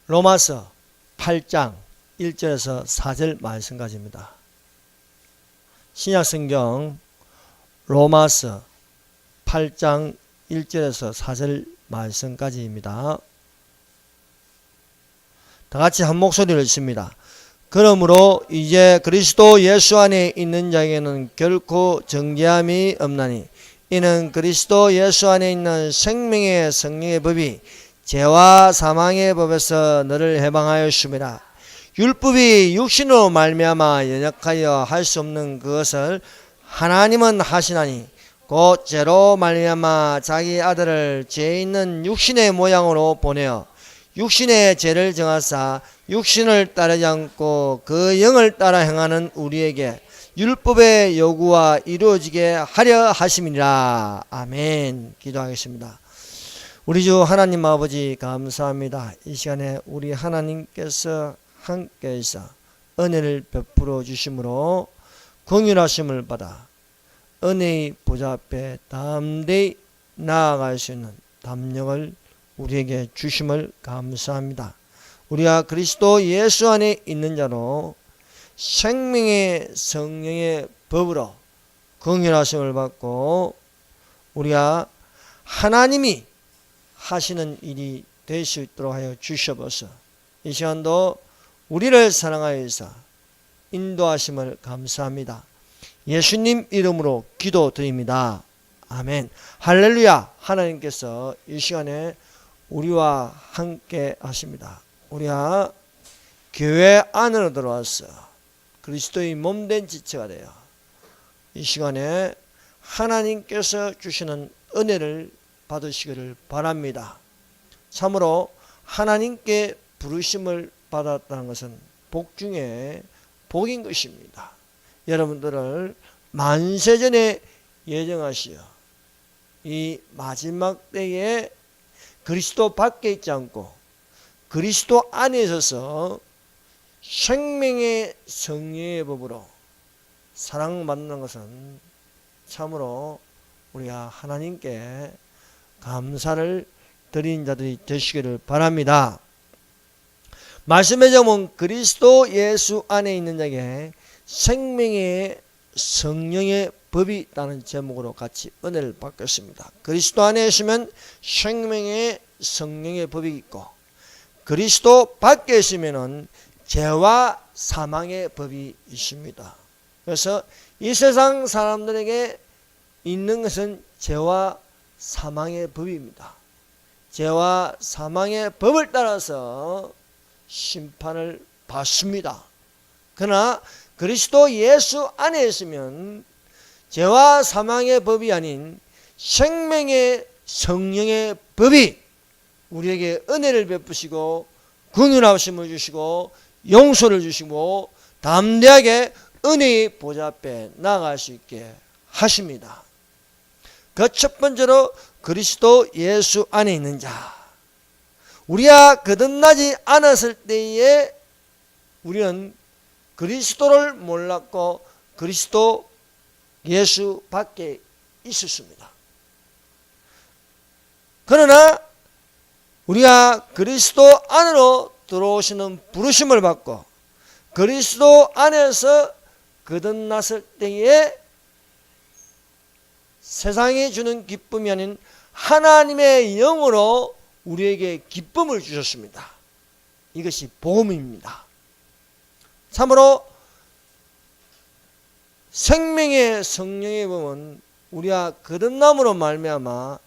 로마서 8장 1절에서 4절 말씀까지입니다. 신약성경 로마서 8장 1절에서 4절 말씀까지입니다. 다같이 한 목소리를 읽습니다. 그러므로 이제 그리스도 예수 안에 있는 자에게는 결코 정죄함이 없나니 이는 그리스도 예수 안에 있는 생명의 성령의 법이 죄와 사망의 법에서 너를 해방하였습니다. 율법이 육신으로 말미암아 연약하여 할 수 없는 그것을 하나님은 하시나니 곧 죄로 말미암아 자기 아들을 죄 있는 육신의 모양으로 보내어 육신의 죄를 정하사 육신을 따르지 않고 그 영을 따라 행하는 우리에게 율법의 요구와 이루어지게 하려 하심이니라. 아멘. 기도하겠습니다. 우리 주 하나님 아버지 감사합니다. 이 시간에 우리 하나님께서 함께해서 은혜를 베풀어 주심으로 긍휼하심을 받아 은혜의 보좌 앞에 담대히 나아갈 수 있는 담력을 우리에게 주심을 감사합니다. 우리가 그리스도 예수 안에 있는 자로 생명의 성령의 법으로 긍휼하심을 받고 우리가 하나님이 하시는 일이 될 수 있도록 하여 주시옵소서. 이 시간도 우리를 사랑하여서 인도하심을 감사합니다. 예수님 이름으로 기도드립니다. 아멘. 할렐루야. 하나님께서 이 시간에 우리와 함께 하십니다. 우리가 교회 안으로 들어와서 그리스도의 몸된 지체가 되어 이 시간에 하나님께서 주시는 은혜를 받으시기를 바랍니다. 참으로 하나님께 부르심을 받았다는 것은 복 중에 복인 것입니다. 여러분들을 만세전에 예정하시어 이 마지막 때에 그리스도 밖에 있지 않고 그리스도 안에 있어서 생명의 성령의 법으로 사랑받는 것은 참으로 우리가 하나님께 감사를 드린 자들이 되시기를 바랍니다. 말씀의 제목은 그리스도 예수 안에 있는 자에게 생명의 성령의 법이 있다는 제목으로 같이 은혜를 받겠습니다. 그리스도 안에 있으면 생명의 성령의 법이 있고 그리스도 밖에 있으면 죄와 사망의 법이 있습니다. 그래서 이 세상 사람들에게 있는 것은 죄와 사망의 법입니다. 죄와 사망의 법을 따라서 심판을 받습니다. 그러나 그리스도 예수 안에 있으면 죄와 사망의 법이 아닌 생명의 성령의 법이 우리에게 은혜를 베푸시고 긍휼하심을 주시고 용서를 주시고 담대하게 은혜의 보좌 앞에 나아갈 수 있게 하십니다. 그 첫 번째로 그리스도 예수 안에 있는 자. 우리가 거듭나지 않았을 때에 우리는 그리스도를 몰랐고 그리스도 예수 밖에 있었습니다. 그러나 우리가 그리스도 안으로 들어오시는 부르심을 받고 그리스도 안에서 거듭났을 때에 세상이 주는 기쁨이 아닌 하나님의 영으로 우리에게 기쁨을 주셨습니다. 이것이 복음입니다. 참으로 생명의 성령의 법은 우리가 거듭남으로 말미암아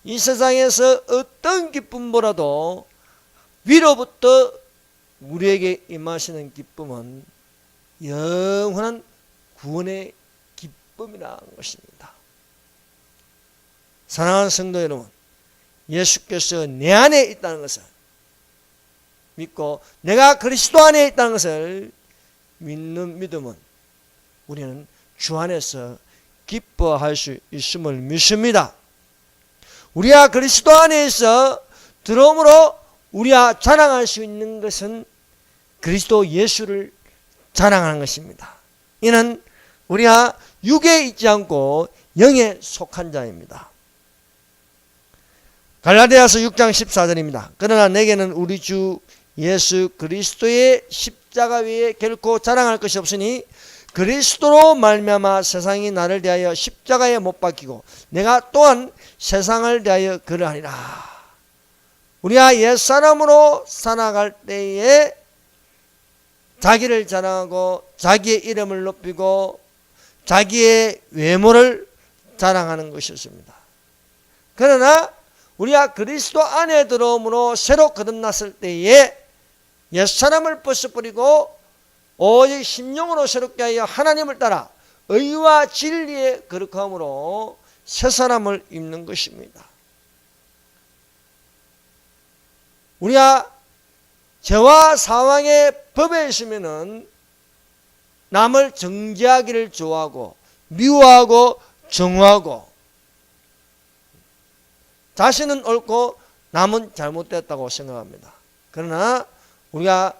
이 세상에서 어떤 기쁨보다도 위로부터 우리에게 임하시는 기쁨은 영원한 구원의 기쁨이라는 것입니다. 사랑하는 성도 여러분, 예수께서 내 안에 있다는 것을 믿고 내가 그리스도 안에 있다는 것을 믿는 믿음은 우리는 주 안에서 기뻐할 수 있음을 믿습니다. 우리가 그리스도 안에 있어 들어옴으로 우리가 자랑할 수 있는 것은 그리스도 예수를 자랑하는 것입니다. 이는 우리가 육에 있지 않고 영에 속한 자입니다. 갈라디아서 6장 14절입니다. 그러나 내게는 우리 주 예수 그리스도의 십자가 위에 결코 자랑할 것이 없으니 그리스도로 말미암아 세상이 나를 대하여 십자가에 못 박히고 내가 또한 세상을 대하여 그러하니라. 우리가 옛사람으로 살아갈 때에 자기를 자랑하고 자기의 이름을 높이고 자기의 외모를 자랑하는 것이었습니다. 그러나 우리가 그리스도 안에 들어옴으로 새로 거듭났을 때에 옛사람을 벗어버리고 오직 심령으로 새롭게 하여 하나님을 따라 의와 진리에 거룩함으로 새 사람을 입는 것입니다. 우리가 죄와 사망의 법에 있으면은 남을 정죄하기를 좋아하고 미워하고 정오하고 자신은 옳고 남은 잘못됐다고 생각합니다. 그러나 우리가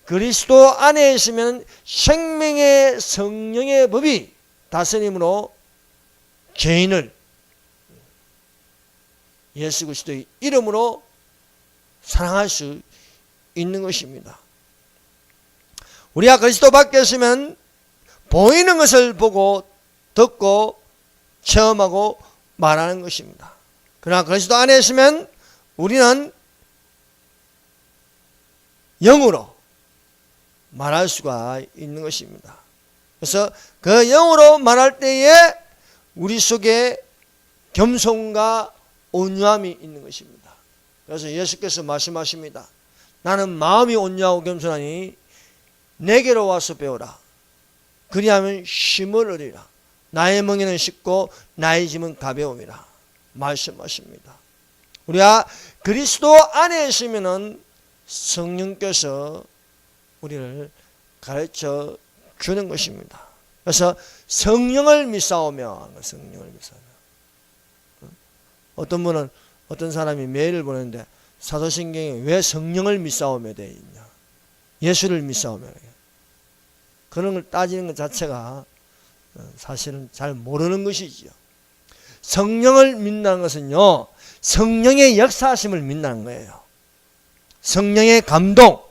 그리스도 안에 있으면 생명의 성령의 법이 다스림으로 죄인을 예수 그리스도의 이름으로 사랑할 수 있는 것입니다. 우리가 그리스도 밖에 있으면 보이는 것을 보고 듣고 체험하고 말하는 것입니다. 그러나 그리스도 안에 있으면 우리는 영으로 말할 수가 있는 것입니다. 그래서 그 영으로 말할 때에 우리 속에 겸손과 온유함이 있는 것입니다. 그래서 예수께서 말씀하십니다. 나는 마음이 온유하고 겸손하니 내게로 와서 배우라. 그리하면 쉼을 얻으리라. 나의 멍에는 쉽고 나의 짐은 가벼움이라 말씀하십니다. 우리가 그리스도 안에 있으면 성령께서 우리를 가르쳐 주는 것입니다. 그래서 성령을 믿사오며 어떤 분은 어떤 사람이 메일을 보냈는데 사도신경에 왜 성령을 믿사오며 되어 있냐, 예수를 믿사오며, 그런 걸 따지는 것 자체가 사실은 잘 모르는 것이지요. 성령을 믿는 것은요, 성령의 역사하심을 믿는 거예요. 성령의 감동,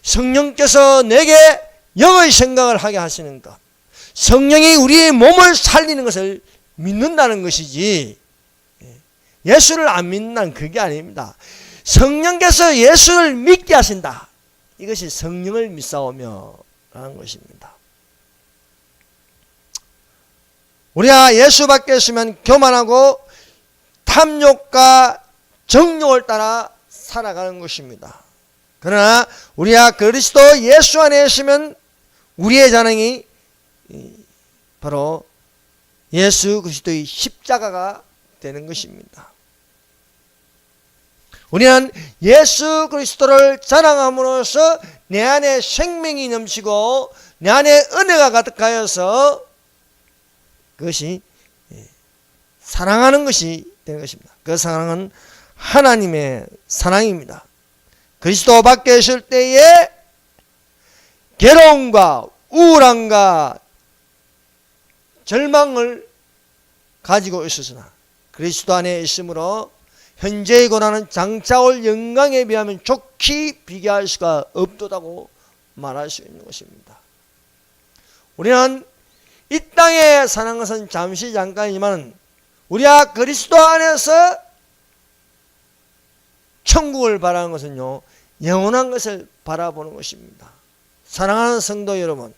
성령께서 내게 영의 생각을 하게 하시는 것, 성령이 우리의 몸을 살리는 것을 믿는다는 것이지, 예수를 안 믿는다는 그게 아닙니다. 성령께서 예수를 믿게 하신다. 이것이 성령을 믿사오며 라는 것입니다. 우리가 예수 밖에 있으면 교만하고 탐욕과 정욕을 따라 살아가는 것입니다. 그러나 우리가 그리스도 예수 안에 있으면 우리의 자랑이 바로 예수 그리스도의 십자가가 되는 것입니다. 우리는 예수 그리스도를 자랑함으로써 내 안에 생명이 넘치고 내 안에 은혜가 가득하여서 그것이 사랑하는 것이 되는 것입니다. 그 사랑은 하나님의 사랑입니다. 그리스도 밖에 있을 때에 괴로움과 우울함과 절망을 가지고 있었으나 그리스도 안에 있으므로 현재의 고난은 장차 올 영광에 비하면 좋게 비교할 수가 없도다고 말할 수 있는 것입니다. 우리는 이 땅에 사는 것은 잠시 잠깐이지만 우리가 그리스도 안에서 천국을 바라는 것은요, 영원한 것을 바라보는 것입니다. 사랑하는 성도 여러분,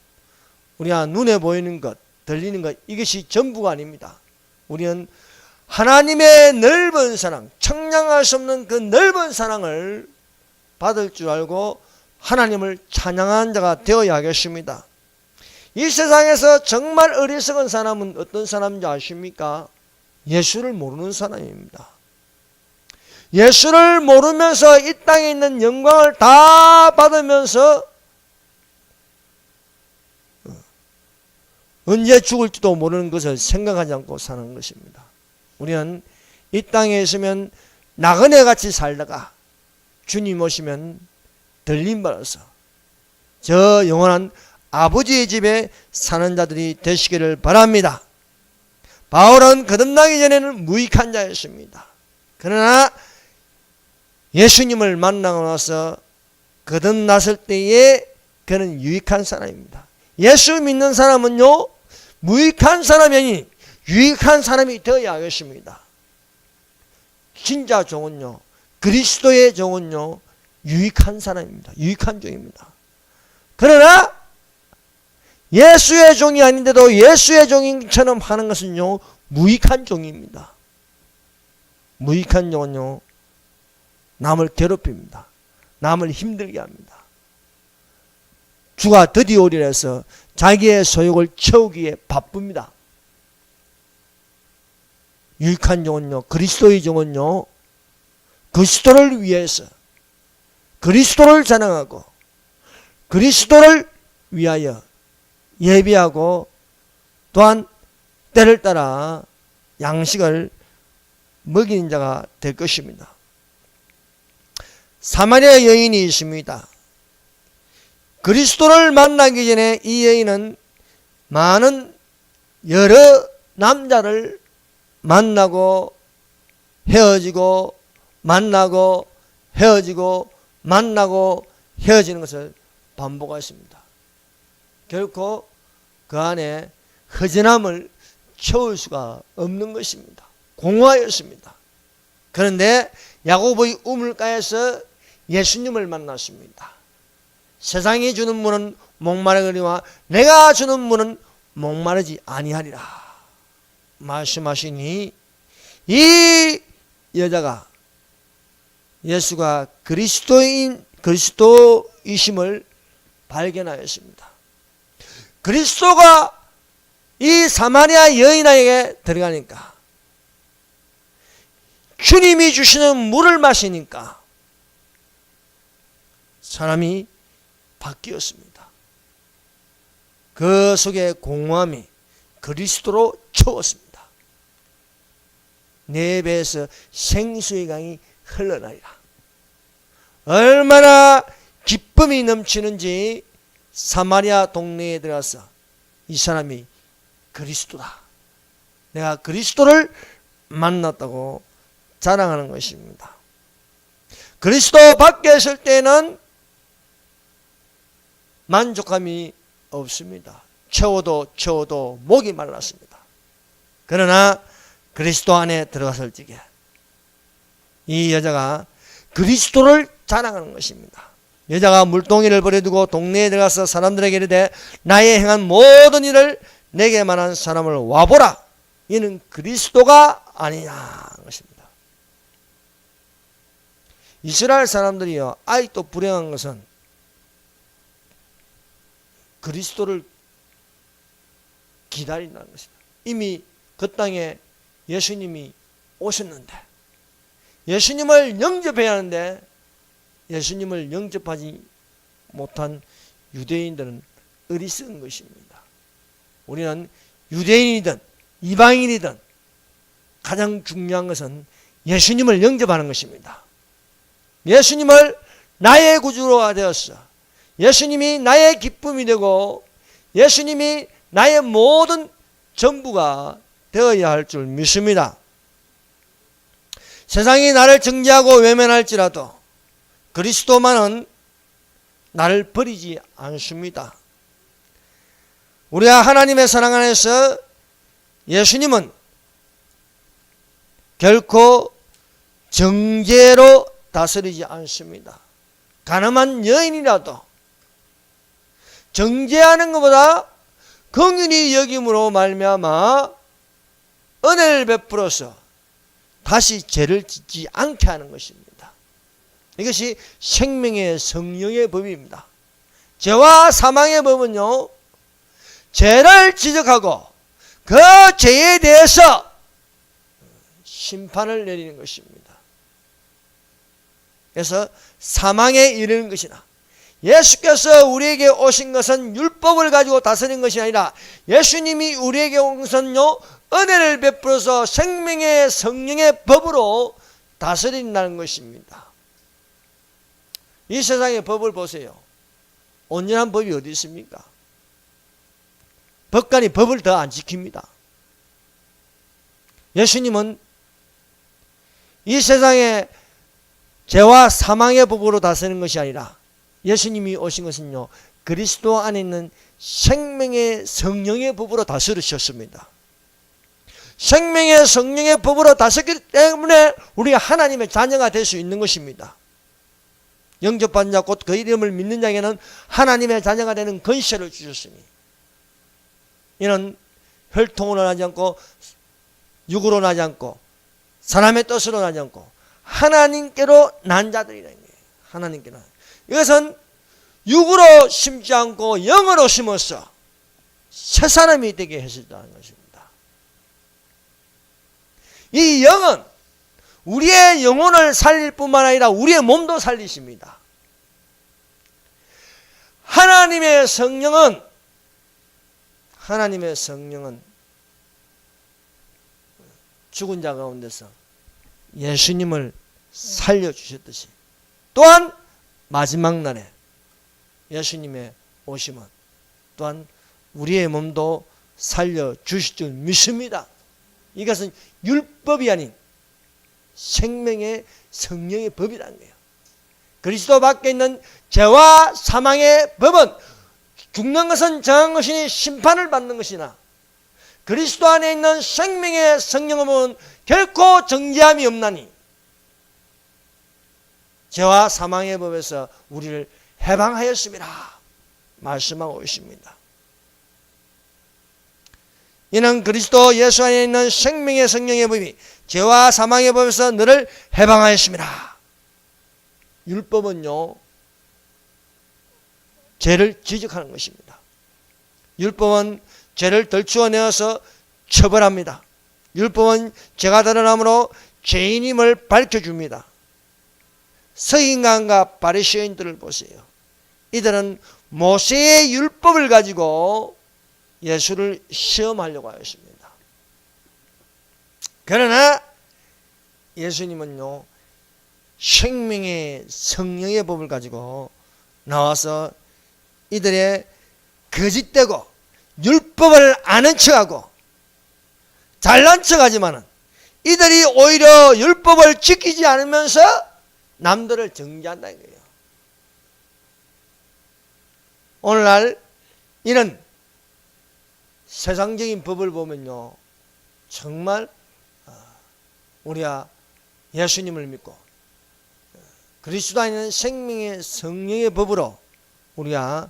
우리가 눈에 보이는 것, 들리는 것, 이것이 전부가 아닙니다. 우리는 하나님의 넓은 사랑, 청량할 수 없는 그 넓은 사랑을 받을 줄 알고 하나님을 찬양하는 자가 되어야 하겠습니다. 이 세상에서 정말 어리석은 사람은 어떤 사람인지 아십니까? 예수를 모르는 사람입니다. 예수를 모르면서 이 땅에 있는 영광을 다 받으면서 언제 죽을지도 모르는 것을 생각하지 않고 사는 것입니다. 우리는 이 땅에 있으면 나그네같이 살다가 주님 오시면 들림받아서 저 영원한 아버지의 집에 사는 자들이 되시기를 바랍니다. 바울은 거듭나기 전에는 무익한 자였습니다. 그러나 예수님을 만나고 나서 거듭났을 때에 그는 유익한 사람입니다. 예수 믿는 사람은요, 무익한 사람이 아닌 유익한 사람이 되어야 하겠습니다. 진짜 종은요, 그리스도의 종은요, 유익한 사람입니다. 유익한 종입니다. 그러나 예수의 종이 아닌데도 예수의 종처럼 하는 것은요, 무익한 종입니다. 무익한 종은요, 남을 괴롭힙니다. 남을 힘들게 합니다. 주가 드디어 오리라 해서 자기의 소욕을 채우기에 바쁩니다. 유익한 종은요, 그리스도의 종은요, 그리스도를 위해서 그리스도를 자랑하고 그리스도를 위하여 예비하고 또한 때를 따라 양식을 먹이는 자가 될 것입니다. 사마리아 여인이 있습니다. 그리스도를 만나기 전에 이 여인은 많은 여러 남자를 만나고 헤어지고 만나고 헤어지고 만나고 헤어지는 것을 반복했습니다. 결코 그 안에 허전함을 채울 수가 없는 것입니다. 공허하였습니다. 그런데 야고보의 우물가에서 예수님을 만났습니다. 세상이 주는 문은 목마르거니와 내가 주는 문은 목마르지 아니하리라 말씀하시니, 이 여자가 예수가 그리스도이심을 발견하였습니다. 그리스도가 이 사마리아 여인에게 들어가니까, 주님이 주시는 물을 마시니까 사람이 바뀌었습니다. 그 속에 공허함이 그리스도로 채웠습니다. 내 배에서 생수의 강이 흘러나리라. 얼마나 기쁨이 넘치는지 사마리아 동네에 들어가서 이 사람이 그리스도다, 내가 그리스도를 만났다고 자랑하는 것입니다. 그리스도 밖에 있을 때는 만족함이 없습니다. 채워도 목이 말랐습니다. 그러나 그리스도 안에 들어갔을 적에 이 여자가 그리스도를 자랑하는 것입니다. 여자가 물동이를 버려두고 동네에 들어가서 사람들에게 이르되 나의 행한 모든 일을 내게 말한 사람을 와보라, 이는 그리스도가 아니냐 하는 것입니다. 이스라엘 사람들이요, 아직도 불행한 것은 그리스도를 기다린다는 것입니다. 이미 그 땅에 예수님이 오셨는데, 예수님을 영접해야 하는데 예수님을 영접하지 못한 유대인들은 어리석은 것입니다. 우리는 유대인이든 이방인이든 가장 중요한 것은 예수님을 영접하는 것입니다. 예수님을 나의 구주가 되었어, 예수님이 나의 기쁨이 되고 예수님이 나의 모든 전부가 되어야 할 줄 믿습니다. 세상이 나를 정죄하고 외면할지라도 그리스도만은 나를 버리지 않습니다. 우리가 하나님의 사랑 안에서 예수님은 결코 정죄로 다스리지 않습니다. 가늠한 여인이라도 정죄하는 것보다 긍휼히 여김으로 말미암아 은혜를 베풀어서 다시 죄를 짓지 않게 하는 것입니다. 이것이 생명의 성령의 법입니다. 죄와 사망의 법은요, 죄를 지적하고 그 죄에 대해서 심판을 내리는 것입니다. 그래서 사망에 이르는 것이나, 예수께서 우리에게 오신 것은 율법을 가지고 다스린 것이 아니라 예수님이 우리에게 온 것은요, 은혜를 베풀어서 생명의 성령의 법으로 다스린다는 것입니다. 이 세상의 법을 보세요. 온전한 법이 어디 있습니까? 법관이 법을 더 안 지킵니다. 예수님은 이 세상에 죄와 사망의 법으로 다스리는 것이 아니라 예수님이 오신 것은요, 그리스도 안에 있는 생명의 성령의 법으로 다스리셨습니다. 생명의 성령의 법으로 다스렸기 때문에 우리가 하나님의 자녀가 될 수 있는 것입니다. 영접받는 자 곧 그 이름을 믿는 자에게는 하나님의 자녀가 되는 권세를 주셨으니, 이는 혈통으로 나지 않고 육으로 나지 않고 사람의 뜻으로 나지 않고 하나님께로 난 자들이라는 거예요. 하나님께로. 이것은 육으로 심지 않고 영으로 심어서 새 사람이 되게 하셨다는 것입니다. 이 영은 우리의 영혼을 살릴 뿐만 아니라 우리의 몸도 살리십니다. 하나님의 성령은 죽은 자 가운데서 예수님을 살려주셨듯이, 또한 마지막 날에 예수님의 오심은 또한 우리의 몸도 살려주실 줄 믿습니다. 이것은 율법이 아닌 생명의 성령의 법이라는 거예요. 그리스도 밖에 있는 죄와 사망의 법은 죽는 것은 정한 것이니 심판을 받는 것이나, 그리스도 안에 있는 생명의 성령의 법은 결코 정죄함이 없나니 죄와 사망의 법에서 우리를 해방하였습니다 말씀하고 있습니다. 이는 그리스도 예수 안에 있는 생명의 성령의 법이 죄와 사망의 법에서 너를 해방하였습니다. 율법은요, 죄를 지적하는 것입니다. 율법은 죄를 덜추어내어서 처벌합니다. 율법은 죄가 드러나므로 죄인임을 밝혀줍니다. 서기관과 바리새인들을 보세요. 이들은 모세의 율법을 가지고 예수를 시험하려고 하였습니다. 그러나 예수님은요, 생명의 성령의 법을 가지고 나와서 이들의 거짓되고 율법을 아는 척하고 잘난 척하지만은 이들이 오히려 율법을 지키지 않으면서 남들을 정죄한다는 거예요. 오늘날 이런 세상적인 법을 보면요, 정말 우리가 예수님을 믿고 그리스도 안에 있는 생명의 성령의 법으로 우리가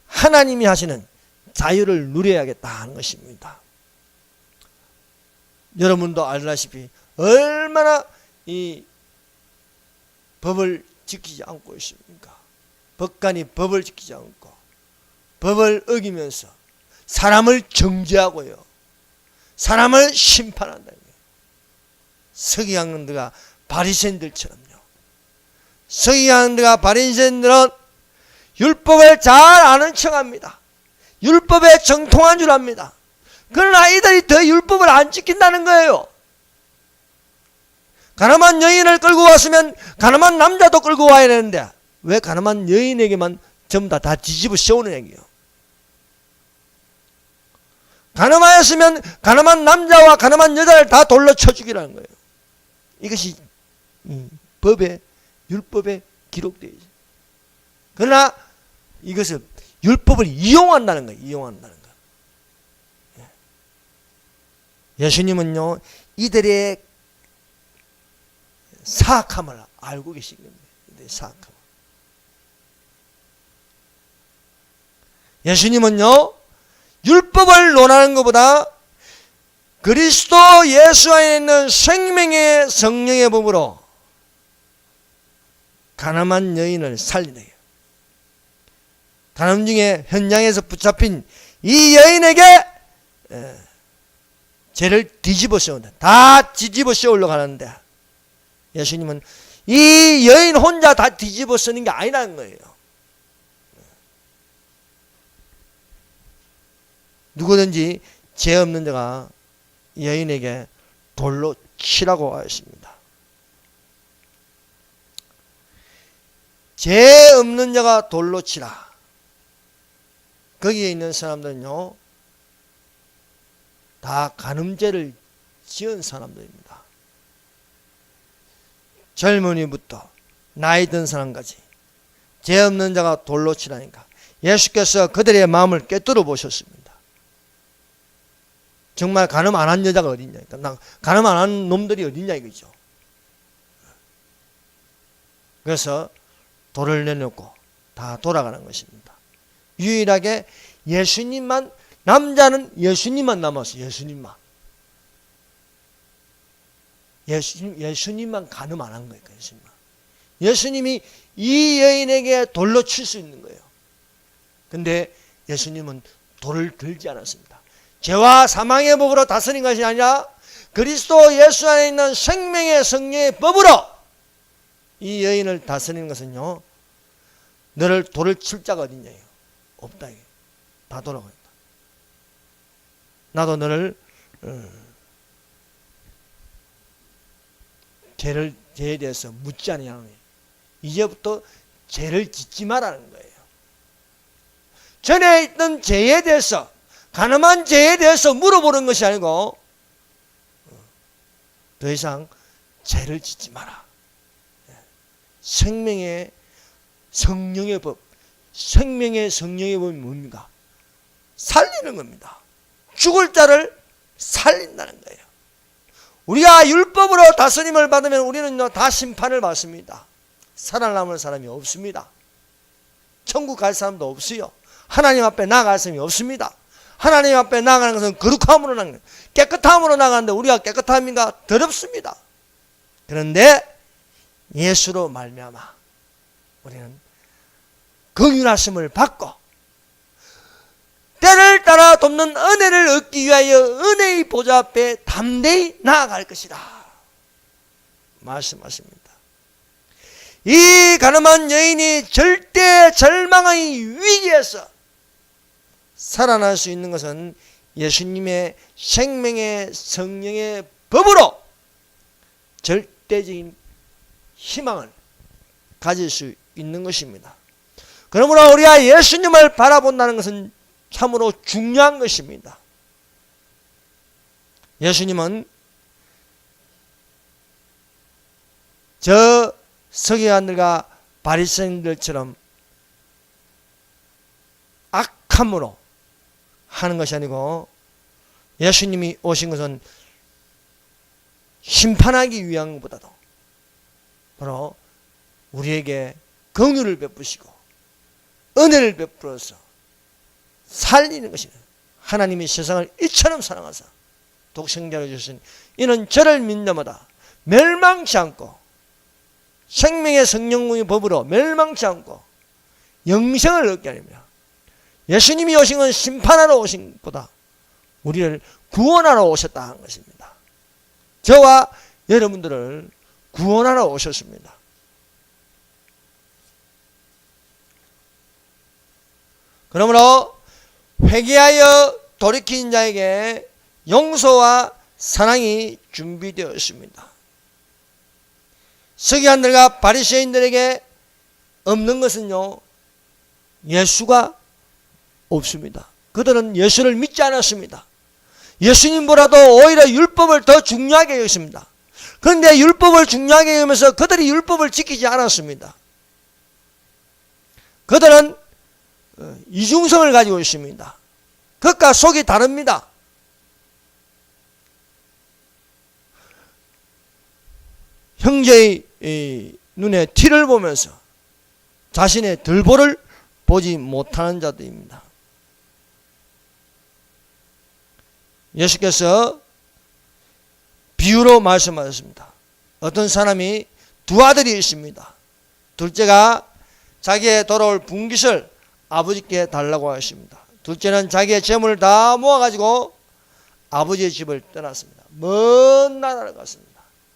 하나님이 하시는 자유를 누려야겠다 하는 것입니다. 여러분도 알다시피 얼마나 이 법을 지키지 않고 있습니까? 법관이 법을 지키지 않고 법을 어기면서 사람을 정죄하고요, 사람을 심판한다는 거예요. 서기관들과 바리새인들처럼요. 서기관들과 바리새인들은 율법을 잘 아는 척합니다. 율법에 정통한 줄 압니다. 그러나 이들이 더 율법을 안 지킨다는 거예요. 가늠한 여인을 끌고 왔으면 가늠한 남자도 끌고 와야 되는데 왜 가늠한 여인에게만 전부 다 뒤집어 씌우는 얘기예요. 가늠하였으면 가늠한 남자와 가늠한 여자를 다 돌로 쳐 죽이라는 거예요. 이것이 법에, 율법에 기록되어 있어요. 그러나 이것을 율법을 이용한다는 거예요. 이용한다는 거. 예수님은요, 이들의 사악함을 알고 계신 겁니다. 이들의 사악함. 예수님은요, 율법을 논하는 것보다 그리스도 예수 안에 있는 생명의 성령의 법으로 가늠한 여인을 살리네요. 가늠 중에 현장에서 붙잡힌 이 여인에게 죄를 뒤집어 씌운다. 다 뒤집어 씌우려고 하는데 예수님은 이 여인 혼자 다 뒤집어 쓰는 게 아니라는 거예요. 누구든지 죄 없는 자가 여인에게 돌로 치라고 하였습니다. 죄 없는 자가 돌로 치라. 거기에 있는 사람들은요, 다 간음죄를 지은 사람들입니다. 젊은이부터 나이 든 사람까지 죄 없는 자가 돌로 치라니까 예수께서 그들의 마음을 꿰뚫어 보셨습니다. 정말 간음 안 한 여자가 어딨냐, 간음 안 한 놈들이 어딨냐 이거죠. 그래서 돌을 내놓고 다 돌아가는 것입니다. 유일하게 예수님만, 남자는 예수님만 남았어요. 예수님만 간음 안 한 거예요. 예수님이 이 여인에게 돌로 칠 수 있는 거예요. 근데 예수님은 돌을 들지 않았습니다. 죄와 사망의 법으로 다스린 것이 아니라 그리스도 예수 안에 있는 생명의 성령의 법으로 이 여인을 다스리는 것은요, 너를 돌을 칠 자가 어딨냐요? 없다. 다 돌아간다. 나도 너를 죄에 대해서 묻지 않으냐. 이제부터 죄를 짓지 말라는 거예요. 전에 있던 죄에 대해서, 간음한 죄에 대해서 물어보는 것이 아니고 더 이상 죄를 짓지 마라. 생명의 성령의 법, 생명의 성령의 법이 뭡니까? 살리는 겁니다. 죽을 자를 살린다는 거예요. 우리가 율법으로 다스림을 받으면 우리는 다 심판을 받습니다. 살아남을 사람이 없습니다. 천국 갈 사람도 없어요. 하나님 앞에 나아갈 사람이 없습니다. 하나님 앞에 나아가는 것은 거룩함으로 나가는, 깨끗함으로 나가는데 우리가 깨끗함인가? 더럽습니다. 그런데 예수로 말미암아 우리는 긍휼하심을 받고 때를 따라 돕는 은혜를 얻기 위하여 은혜의 보좌 앞에 담대히 나아갈 것이다 말씀하십니다. 이 가늠한 여인이 절대 절망의 위기에서 살아날 수 있는 것은 예수님의 생명의 성령의 법으로 절대적인 희망을 가질 수 있는 것입니다. 그러므로 우리가 예수님을 바라본다는 것은 참으로 중요한 것입니다. 예수님은 저 서기관들과 바리새인들처럼 악함으로 하는 것이 아니고 예수님이 오신 것은 심판하기 위한 것보다도 바로 우리에게 긍휼을 베푸시고 은혜를 베풀어서 살리는 것입니다. 하나님이 세상을 이처럼 사랑하사 독생자를 주신 이는 저를 믿는 자마다 멸망치 않고 생명의 성령의 법으로 멸망치 않고 영생을 얻게 하리라. 예수님이 오신 건 심판하러 오신 것보다 우리를 구원하러 오셨다 한 것입니다. 저와 여러분들을 구원하러 오셨습니다. 그러므로 회개하여 돌이킨 자에게 용서와 사랑이 준비되었습니다. 서기관들과 바리새인들에게 없는 것은요, 예수가 없습니다. 그들은 예수를 믿지 않았습니다. 예수님보다도 오히려 율법을 더 중요하게 여겼습니다. 그런데 율법을 중요하게 여기면서 그들이 율법을 지키지 않았습니다. 그들은 이중성을 가지고 있습니다. 겉과 속이 다릅니다. 형제의 눈에 티를 보면서 자신의 들보를 보지 못하는 자들입니다. 예수께서 비유로 말씀하셨습니다. 어떤 사람이 두 아들이 있습니다. 둘째가 자기의 돌아올 분깃을 아버지께 달라고 하십니다. 둘째는 자기의 재물을 다 모아가지고 아버지의 집을 떠났습니다. 먼 나라를 갔습니다.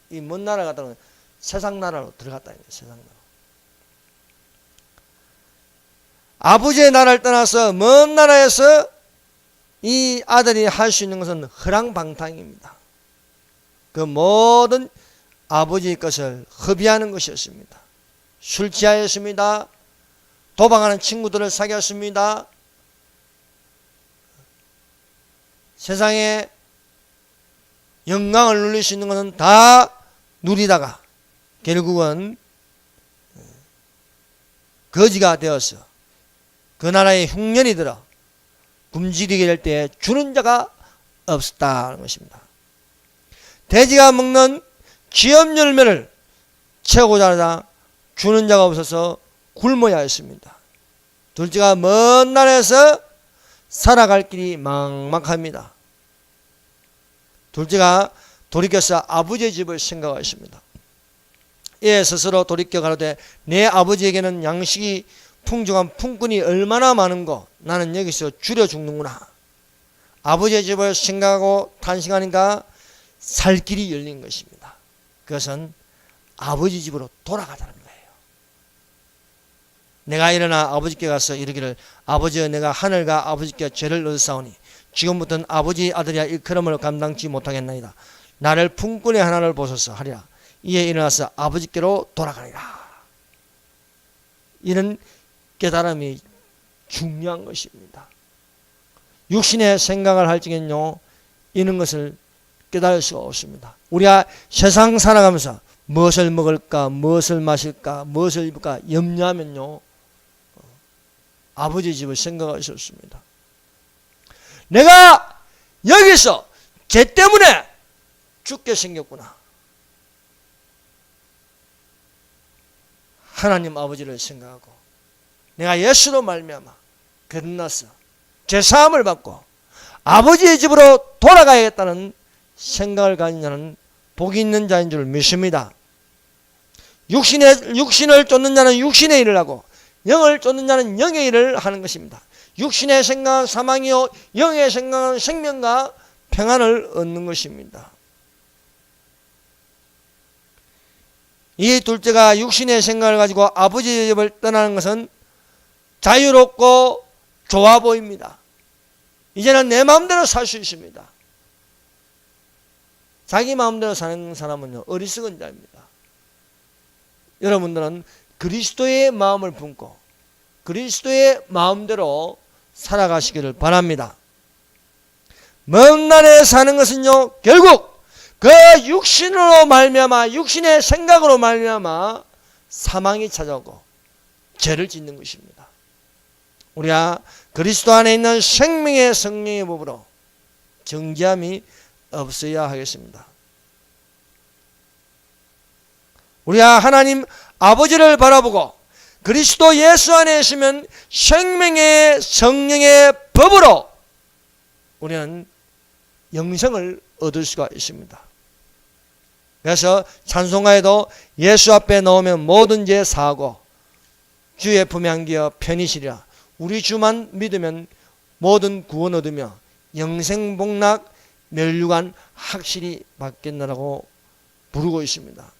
이 먼 나라 갔다는 세상 나라로 들어갔다는 거예요. 세상 나라. 아버지의 나라를 떠나서 먼 나라에서 이 아들이 할 수 있는 것은 허랑방탕입니다. 그 모든 아버지의 것을 허비하는 것이었습니다. 술 취하였습니다. 도박하는 친구들을 사귀었습니다. 세상에 영광을 누릴 수 있는 것은 다 누리다가 결국은 거지가 되어서 그 나라에 흉년이 들어 굶주리게 될 때에 주는 자가 없었다는 것입니다. 돼지가 먹는 기업 열매를 채우고자 하다 주는 자가 없어서 굶어야 했습니다. 둘째가 먼 나라에서 살아갈 길이 막막합니다. 둘째가 돌이켜서 아버지의 집을 생각하였습니다. 예, 스스로 돌이켜 가로되 내 아버지에게는 양식이 풍족한 품꾼이 얼마나 많은고 나는 여기서 줄여 죽는구나. 아버지의 집을 생각하고 탄식하니까 살 길이 열린 것입니다. 그것은 아버지 집으로 돌아가자는 거예요. 내가 일어나 아버지께 가서 이르기를 아버지여 내가 하늘과 아버지께 죄를 얻었사오니 지금부터는 아버지 아들이야 일컬음을 감당치 못하겠나이다. 나를 품꾼의 하나를 보소서 하리라. 이에 일어나서 아버지께로 돌아가리라. 이런 깨달음이 중요한 것입니다. 육신의 생각을 할 적엔요 이런 것을 깨달을 수가 없습니다. 우리가 세상 살아가면서 무엇을 먹을까 무엇을 마실까 무엇을 입을까 염려하면요 아버지 집을 생각할 수 없습니다. 내가 여기서 죄 때문에 죽게 생겼구나. 하나님 아버지를 생각하고 내가 예수로 말미암아 거듭나서 죄사함을 받고 아버지의 집으로 돌아가야겠다는 생각을 가진 자는 복이 있는 자인 줄 믿습니다. 육신을 쫓는 자는 육신의 일을 하고 영을 쫓는 자는 영의 일을 하는 것입니다. 육신의 생각은 사망이요 영의 생각은 생명과 평안을 얻는 것입니다. 이 둘째가 육신의 생각을 가지고 아버지의 집을 떠나는 것은 자유롭고 좋아 보입니다. 이제는 내 마음대로 살 수 있습니다. 자기 마음대로 사는 사람은요 어리석은 자입니다. 여러분들은 그리스도의 마음을 품고 그리스도의 마음대로 살아가시기를 바랍니다. 먼 날에 사는 것은요 결국 그 육신으로 말미암아 육신의 생각으로 말미암아 사망이 찾아오고 죄를 짓는 것입니다. 우리가 그리스도 안에 있는 생명의 성령의 법으로 정죄함이 없어야 하겠습니다. 우리가 하나님 아버지를 바라보고 그리스도 예수 안에 있으면 생명의 성령의 법으로 우리는 영생을 얻을 수가 있습니다. 그래서 찬송가에도 예수 앞에 나오면 모든 죄 사하고 주의 품에 안기어 편히 쉬리라. 우리 주만 믿으면 모든 구원 얻으며 영생 복락 멸류관 확실히 받겠나라고 부르고 있습니다.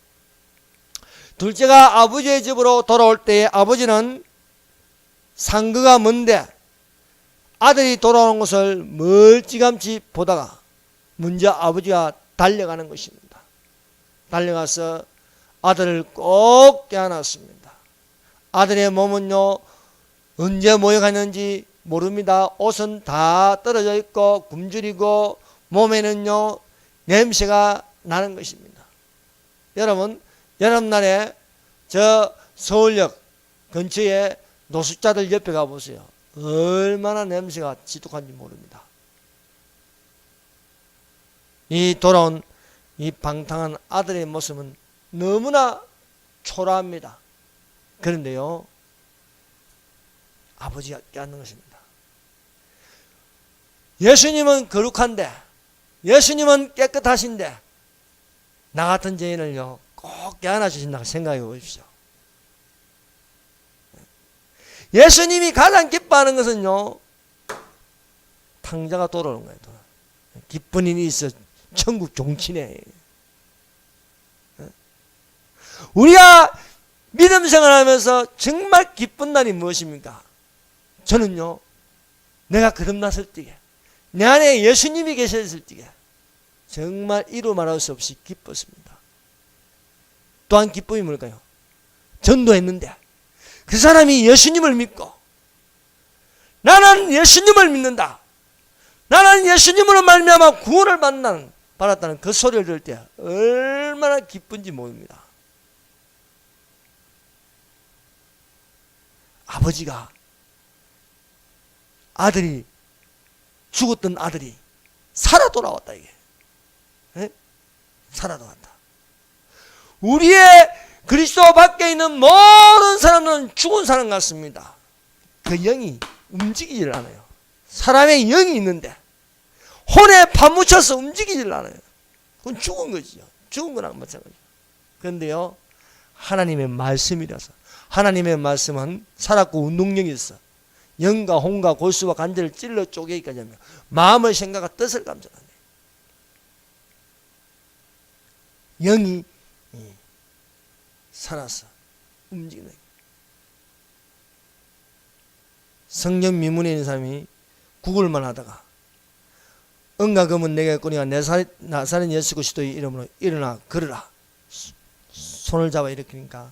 둘째가 아버지의 집으로 돌아올 때에 아버지는 상거가 먼데 아들이 돌아오는 것을 멀찌감치 보다가 먼저 아버지가 달려가는 것입니다. 달려가서 아들을 꼭 껴안았습니다. 아들의 몸은요 언제 모여갔는지 모릅니다. 옷은 다 떨어져 있고 굶주리고 몸에는요 냄새가 나는 것입니다. 여러분 여름날에 저 서울역 근처에 노숙자들 옆에 가보세요. 얼마나 냄새가 지독한지 모릅니다. 이 돌아온 이 방탕한 아들의 모습은 너무나 초라합니다. 그런데요 아버지가 깨닫는 것입니다. 예수님은 거룩한데 예수님은 깨끗하신데 나 같은 죄인을요 꼭 깨안아 주신다고 생각해 보십시오. 예수님이 가장 기뻐하는 것은요 탕자가 돌아오는 거예요. 기쁜 일이 있어 천국 종치네. 우리가 믿음 생활하면서 정말 기쁜 날이 무엇입니까? 저는요 내가 거듭났을 때에 내 안에 예수님이 계셨을 때에 정말 이루 말할 수 없이 기뻤습니다. 또한 기쁨이 뭘까요? 전도했는데 그 사람이 예수님을 믿고 나는 예수님을 믿는다. 나는 예수님으로 말미암아 구원을 받았다는 그 소리를 들을 때 얼마나 기쁜지 모릅니다. 아버지가 아들이 죽었던 아들이 살아 돌아왔다 이게. 네? 살아 돌아왔다. 우리의 그리스도 밖에 있는 모든 사람들은 죽은 사람 같습니다. 그 영이 움직이질 않아요. 사람의 영이 있는데 혼에 파묻혀서 움직이질 않아요. 그건 죽은 거지요. 죽은 거랑 마찬가지죠. 그런데요, 하나님의 말씀이라서, 하나님의 말씀은 살았고 운동력이 있어. 영과 혼과 골수와 관절을 찔러 쪼개기까지 하며 마음의 생각과 뜻을 감정하네. 영이 살아서 움직이는. 성령 미문에 있는 사람이 구글만 하다가 은과 금은 내게 있거니와 나사렛 예수 그리스도의 이름으로 일어나 걸으라. 손을 잡아 일으키니까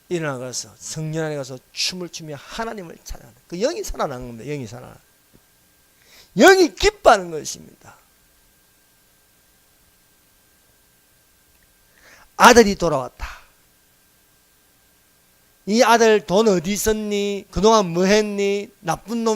일어나 걸어서 성령 안에 가서 춤을 추며 하나님을 찬양하는 그 영이 살아나는 겁니다. 영이 살아나. 영이 기뻐하는 것입니다. 아들이 돌아왔다. 이 아들 돈 어디 있었니? 그동안 뭐 했니? 나쁜 놈